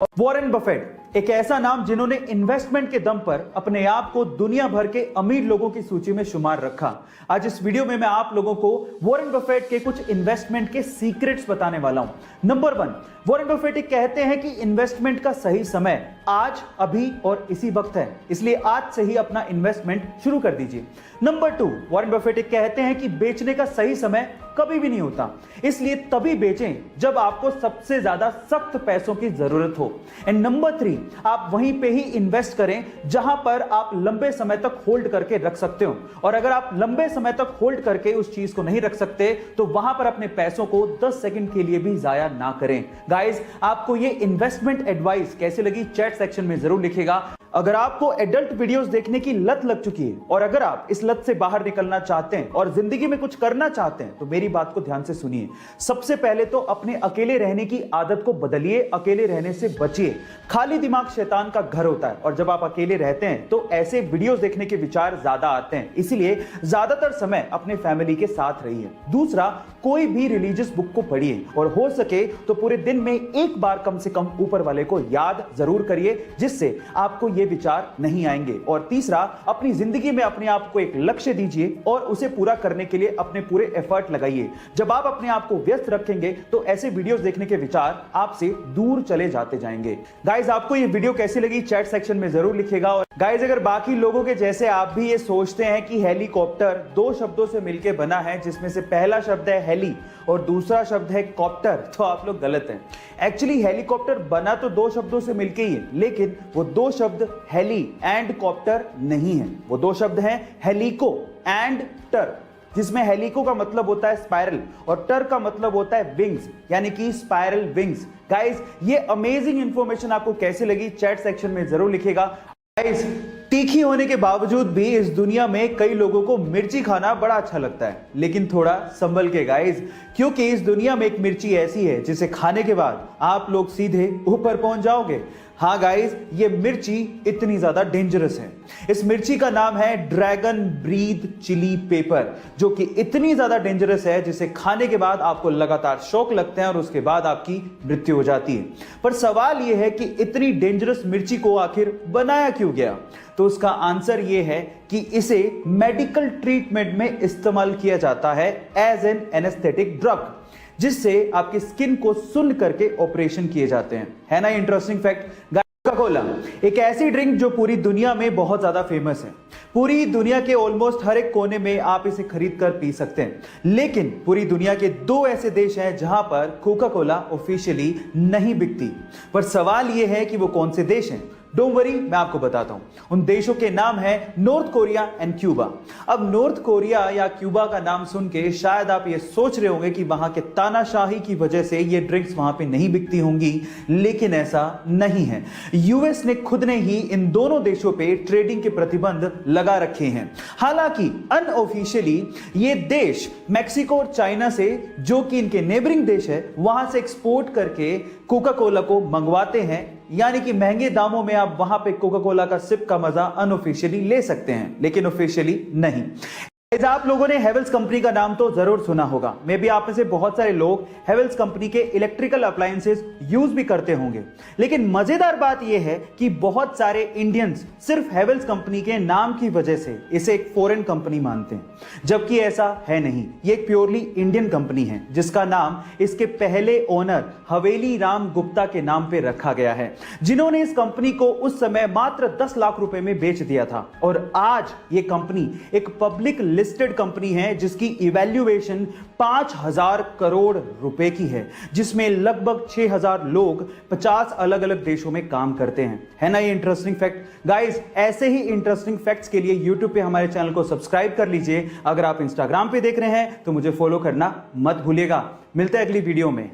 Warren Buffett एक ऐसा नाम जिन्होंने इन्वेस्टमेंट के दम पर अपने आप को दुनिया भर के अमीर लोगों की सूची में शुमार रखा। आज इस वीडियो में मैं आप लोगों को वॉरेन बफेट के कुछ इन्वेस्टमेंट के सीक्रेट्स बताने वाला हूं। नंबर 1, वॉरेन बफेट कहते हैं कि इन्वेस्टमेंट का सही समय आज, अभी और इसी वक्त है, इसलिए आज से ही अपना इन्वेस्टमेंट शुरू कर दीजिए। नंबर 2, वॉरेन बफेट कहते हैं कि बेचने का सही समय कभी भी नहीं होता, इसलिए तभी बेचें जब आपको सबसे ज्यादा सख्त पैसों की जरूरत हो। एंड नंबर 3, आप वहीं पे ही इन्वेस्ट करें जहां पर आप लंबे समय तक होल्ड करके रख सकते हो, और अगर आप लंबे समय तक होल्ड करके उस चीज को नहीं रख सकते तो वहां पर अपने पैसों को 10 सेकंड के लिए भी जाया ना करें। गाइस, आपको ये इन्वेस्टमेंट एडवाइस कैसे लगी चैट सेक्शन में जरूर लिखिएगा। अगर आपको एडल्ट वीडियोस देखने की लत लग चुकी है और अगर आप इस लत से बाहर निकलना चाहते हैं और जिंदगी में कुछ करना चाहते हैं तो मेरी बात को ध्यान से सुनिए। सबसे पहले तो अपने अकेले रहने की आदत को बदलिए, अकेले रहने से बचिए। खाली दिमाग शैतान का घर होता है और जब आप अकेले रहते हैं तो ऐसे वीडियोस देखने के विचार ज्यादा आते हैं, इसीलिए ज्यादातर समय अपने फैमिली के साथ रहिए। दूसरा, कोई भी रिलीजियस बुक को पढ़िए और हो सके तो पूरे दिन में एक बार कम से कम ऊपर वाले को याद जरूर करिए, जिससे आपको ये विचार नहीं आएंगे। और तीसरा, अपनी जिंदगी में अपने आप को एक लक्ष्य दीजिए और उसे पूरा करने के लिए अपने पूरे एफर्ट लगाइए। जब आप अपने आप को व्यस्त रखेंगे तो ऐसे वीडियोस देखने के विचार आपसे दूर चले जाते जाएंगे। गाइस, आपको ये वीडियो कैसी लगी चैट सेक्शन में जरूर लिखिएगा। और गाइस, अगर बाकी लोगों के जैसे आप भी ये सोचते हैं कि हेलीकॉप्टर 2 शब्दों से मिलकर बना है, जिसमें से पहला शब्द है हेली और दूसरा शब्द है कॉप्टर, तो आप लोग गलत हैं। एक्चुअली हेलीकॉप्टर बना तो 2 शब्दों से मिलकर ही है, लेकिन वो 2 शब्द हेली एंड कॉप्टर नहीं है। वो 2 शब्द हैं हेलिको एंड टर, जिसमें हेलिको का मतलब होता है स्पाइरल और टर का मतलब होता है विंग्स, यानी कि स्पाइरल विंग्स। गाइस, ये अमेजिंग इंफॉर्मेशन आपको कैसे लगी चैट सेक्शन में जरूर लिखिएगा। गाइस, तीखी होने के बावजूद भी इस दुनिया में कई लोगों को मिर्ची खाना बड़ा अच्छा लगता है, लेकिन थोड़ा संभल के गाइस, क्योंकि इस दुनिया में एक मिर्ची ऐसी है जिसे खाने के बाद आप लोग सीधे ऊपर पहुंच जाओगे। हाँ गाइस, ये मिर्ची इतनी ज्यादा डेंजरस है। इस मिर्ची का नाम है ड्रैगन ब्रीथ चिली पेपर, जो कि इतनी ज्यादा डेंजरस है जिसे खाने के बाद आपको लगातार शौक लगते हैं और उसके बाद आपकी मृत्यु हो जाती है। पर सवाल यह है कि इतनी डेंजरस मिर्ची को आखिर बनाया क्यों गया? तो उसका आंसर यह है कि इसे मेडिकल ट्रीटमेंट में इस्तेमाल किया जाता है एज एन एनेस्थेटिक ड्रग, जिससे आपकी स्किन को सुन्न करके ऑपरेशन किए जाते हैं। है ना इंटरेस्टिंग फैक्ट? कोका कोला एक ऐसी ड्रिंक जो पूरी दुनिया में बहुत ज्यादा फेमस है। पूरी दुनिया के ऑलमोस्ट हर एक कोने में आप इसे खरीद कर पी सकते हैं, लेकिन पूरी दुनिया के 2 ऐसे देश हैं जहां पर कोका कोला ऑफिशियली नहीं बिकती। पर सवाल यह है कि वो कौन से देश हैं? डोंट वरी, मैं आपको बताता हूं। उन देशों के नाम है नॉर्थ कोरिया एंड क्यूबा। अब नॉर्थ कोरिया या क्यूबा का नाम सुन के शायद आप ये सोच रहे होंगे कि वहां के तानाशाही की वजह से ये ड्रिंक्स वहां पे नहीं बिकती होंगी, लेकिन ऐसा नहीं है। यूएस ने खुद ने ही इन दोनों देशों पे ट्रेडिंग के प्रतिबंध लगा रखे हैं। हालांकि अनऑफिशियली ये देश मैक्सिको और चाइना से, जो कि इनके नेबरिंग देश है, वहां से एक्सपोर्ट करके कोका कोला को मंगवाते हैं, यानी कि महंगे दामों में आप वहां पे कोका कोला का सिप का मजा अनऑफिशियली ले सकते हैं, लेकिन ऑफिशियली नहीं। आप लोगों ने हेवेल्स कंपनी का नाम तो जरूर सुना होगा। मे बी आप में से बहुत सारे लोग हेवेल्स कंपनी के इलेक्ट्रिकल अप्लायंसेस यूज भी करते होंगे, लेकिन मजेदार बात यह है कि बहुत सारे इंडियंस सिर्फ हेवेल्स कंपनी के नाम की वजह से इसे एक फॉरेन कंपनी मानते हैं, जबकि ऐसा है नहीं। ये एक प्योरली इंडियन कंपनी है, जिसका नाम इसके पहले ओनर हवेली राम गुप्ता के नाम पे रखा गया है, जिन्होंने इस कंपनी को उस समय मात्र 10 लाख रुपए में बेच दिया था। और आज ये कंपनी एक पब्लिक लिस्टेड कंपनी है जिसकी इवैल्यूएशन 5000 करोड़ रुपए की है, जिसमें लगभग 6000 लोग 50 अलग अलग देशों में काम करते हैं। है ना ये इंटरेस्टिंग फैक्ट? गाइस, ऐसे ही इंटरेस्टिंग फैक्ट्स के लिए यूट्यूब पे हमारे चैनल को सब्सक्राइब कर लीजिए। अगर आप इंस्टाग्राम पे देख रहे हैं तो मुझे फॉलो करना मत भूलिएगा। मिलते हैं अगली वीडियो में।